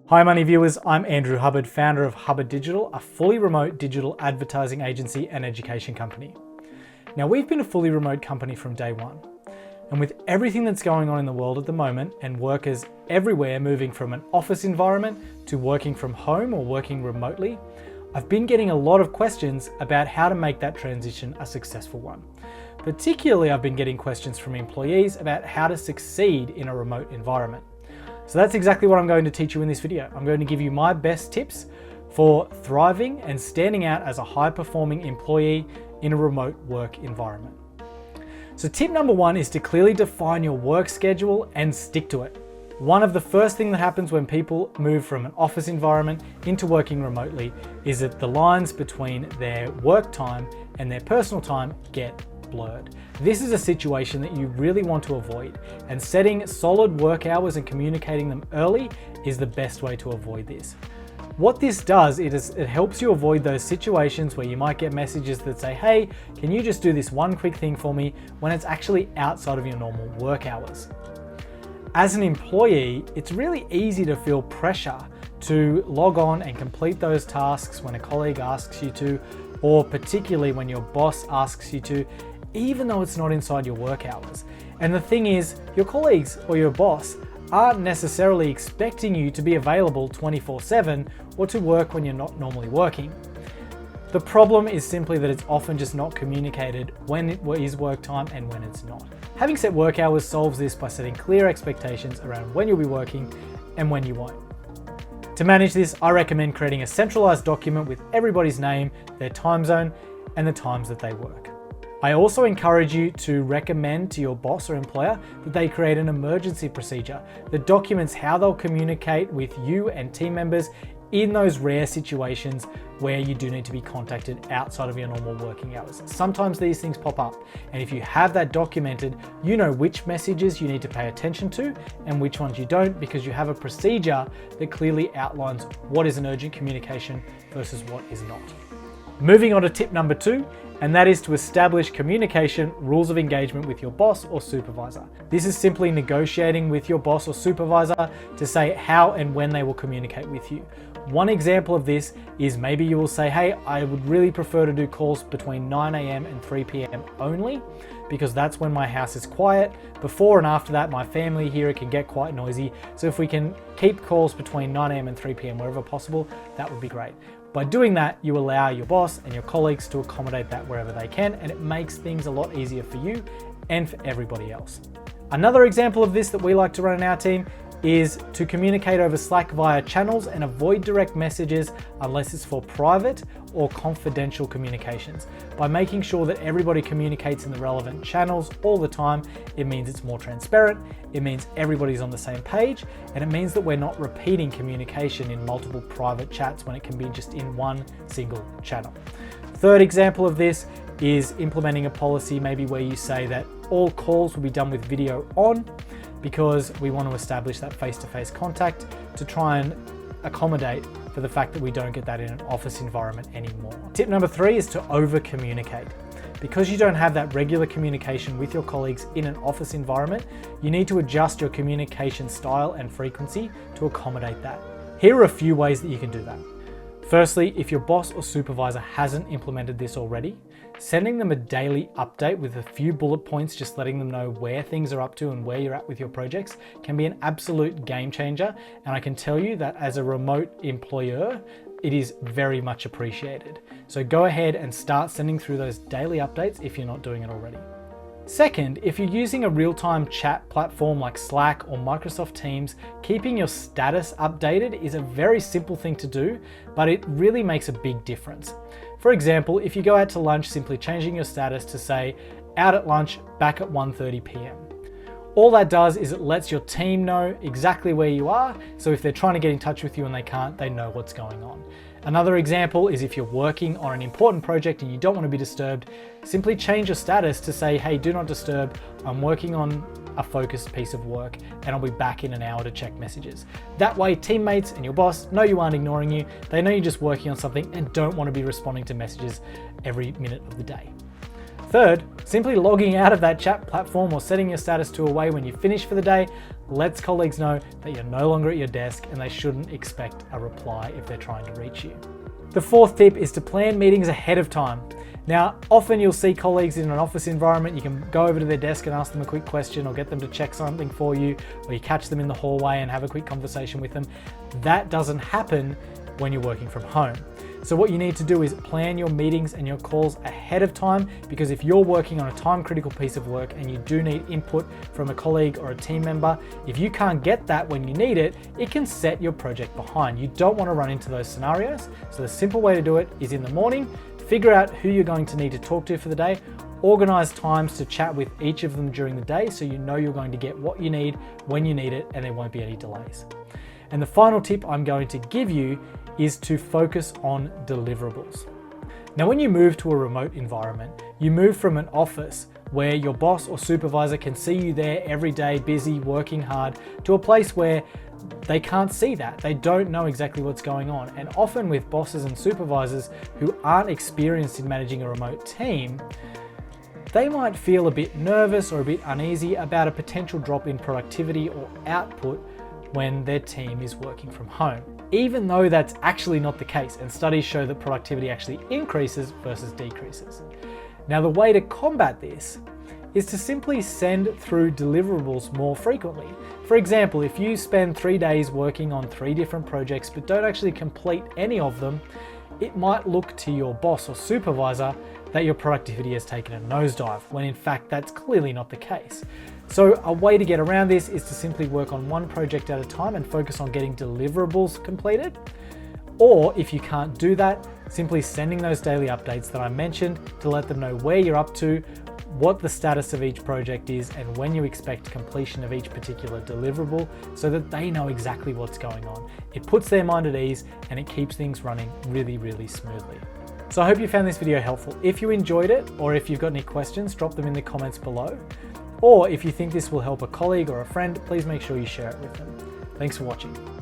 Hi Money viewers, I'm Andrew Hubbard, founder of Hubbard Digital, a fully remote digital advertising agency and education company. Now we've been a fully remote company from day one. And with everything that's going on in the world at the moment and workers everywhere moving from an office environment to working from home or working remotely, I've been getting a lot of questions about how to make that transition a successful one. Particularly, I've been getting questions from employees about how to succeed in a remote environment. So that's exactly what I'm going to teach you in this video. I'm going to give you my best tips for thriving and standing out as a high-performing employee in a remote work environment. So tip number one is to clearly define your work schedule and stick to it. One of the first things that happens when people move from an office environment into working remotely is that the lines between their work time and their personal time get blurred. This is a situation that you really want to avoid, and setting solid work hours and communicating them early is the best way to avoid this. What this does is it helps you avoid those situations where you might get messages that say, hey, can you just do this one quick thing for me, when it's actually outside of your normal work hours. As an employee, it's really easy to feel pressure to log on and complete those tasks when a colleague asks you to, or particularly when your boss asks you to, even though it's not inside your work hours. And the thing is, your colleagues or your boss aren't necessarily expecting you to be available 24/7 or to work when you're not normally working. The problem is simply that it's often just not communicated when it is work time and when it's not. Having set work hours solves this by setting clear expectations around when you'll be working and when you won't. To manage this, I recommend creating a centralized document with everybody's name, their time zone, and the times that they work. I also encourage you to recommend to your boss or employer that they create an emergency procedure that documents how they'll communicate with you and team members in those rare situations where you do need to be contacted outside of your normal working hours. Sometimes these things pop up, and if you have that documented, you know which messages you need to pay attention to and which ones you don't, because you have a procedure that clearly outlines what is an urgent communication versus what is not. Moving on to tip number two, and that is to establish communication rules of engagement with your boss or supervisor. This is simply negotiating with your boss or supervisor to say how and when they will communicate with you. One example of this is maybe you will say, hey, I would really prefer to do calls between 9 a.m. and 3 p.m. only, because that's when my house is quiet. Before and after that, my family here, it can get quite noisy. So if we can keep calls between 9 a.m. and 3 p.m. wherever possible, that would be great. By doing that, you allow your boss and your colleagues to accommodate that wherever they can, and it makes things a lot easier for you and for everybody else. Another example of this that we like to run in our team is to communicate over Slack via channels and avoid direct messages unless it's for private or confidential communications. By making sure that everybody communicates in the relevant channels all the time, it means it's more transparent, it means everybody's on the same page, and it means that we're not repeating communication in multiple private chats when it can be just in one single channel. Third example of this is implementing a policy maybe where you say that all calls will be done with video on, because we want to establish that face-to-face contact to try and accommodate for the fact that we don't get that in an office environment anymore. Tip number three is to over-communicate. Because you don't have that regular communication with your colleagues in an office environment, you need to adjust your communication style and frequency to accommodate that. Here are a few ways that you can do that. Firstly, if your boss or supervisor hasn't implemented this already, sending them a daily update with a few bullet points, just letting them know where things are up to and where you're at with your projects, can be an absolute game changer. And I can tell you that as a remote employer, it is very much appreciated. So go ahead and start sending through those daily updates if you're not doing it already. Second, if you're using a real-time chat platform like Slack or Microsoft Teams, keeping your status updated is a very simple thing to do, but it really makes a big difference. For example, if you go out to lunch, simply changing your status to say, out at lunch, back at 1:30 p.m. All that does is it lets your team know exactly where you are, so if they're trying to get in touch with you and they can't, they know what's going on. Another example is if you're working on an important project and you don't want to be disturbed, simply change your status to say, hey, do not disturb, I'm working on a focused piece of work and I'll be back in an hour to check messages. That way, teammates and your boss know you aren't ignoring you, they know you're just working on something and don't want to be responding to messages every minute of the day. Third, simply logging out of that chat platform or setting your status to away when you finish for the day lets colleagues know that you're no longer at your desk and they shouldn't expect a reply if they're trying to reach you. The fourth tip is to plan meetings ahead of time. Now, often you'll see colleagues in an office environment, you can go over to their desk and ask them a quick question or get them to check something for you, or you catch them in the hallway and have a quick conversation with them. That doesn't happen when you're working from home. So what you need to do is plan your meetings and your calls ahead of time, because if you're working on a time-critical piece of work and you do need input from a colleague or a team member, if you can't get that when you need it, it can set your project behind. You don't want to run into those scenarios. So the simple way to do it is in the morning, figure out who you're going to need to talk to for the day, organize times to chat with each of them during the day so you know you're going to get what you need when you need it and there won't be any delays. And the final tip I'm going to give you is to focus on deliverables. Now, when you move to a remote environment, you move from an office where your boss or supervisor can see you there every day, busy, working hard, to a place where they can't see that. They don't know exactly what's going on. And often with bosses and supervisors who aren't experienced in managing a remote team, they might feel a bit nervous or a bit uneasy about a potential drop in productivity or output when their team is working from home, even though that's actually not the case, and studies show that productivity actually increases versus decreases. Now, the way to combat this is to simply send through deliverables more frequently. For example, if you spend 3 days working on 3 different projects but don't actually complete any of them, it might look to your boss or supervisor that your productivity has taken a nosedive, when in fact that's clearly not the case. So a way to get around this is to simply work on one project at a time and focus on getting deliverables completed. Or if you can't do that, simply sending those daily updates that I mentioned to let them know where you're up to, what the status of each project is, and when you expect completion of each particular deliverable, so that they know exactly what's going on. It puts their mind at ease and it keeps things running really, really smoothly. So I hope you found this video helpful. If you enjoyed it, or if you've got any questions, drop them in the comments below. Or if you think this will help a colleague or a friend, please make sure you share it with them. Thanks for watching.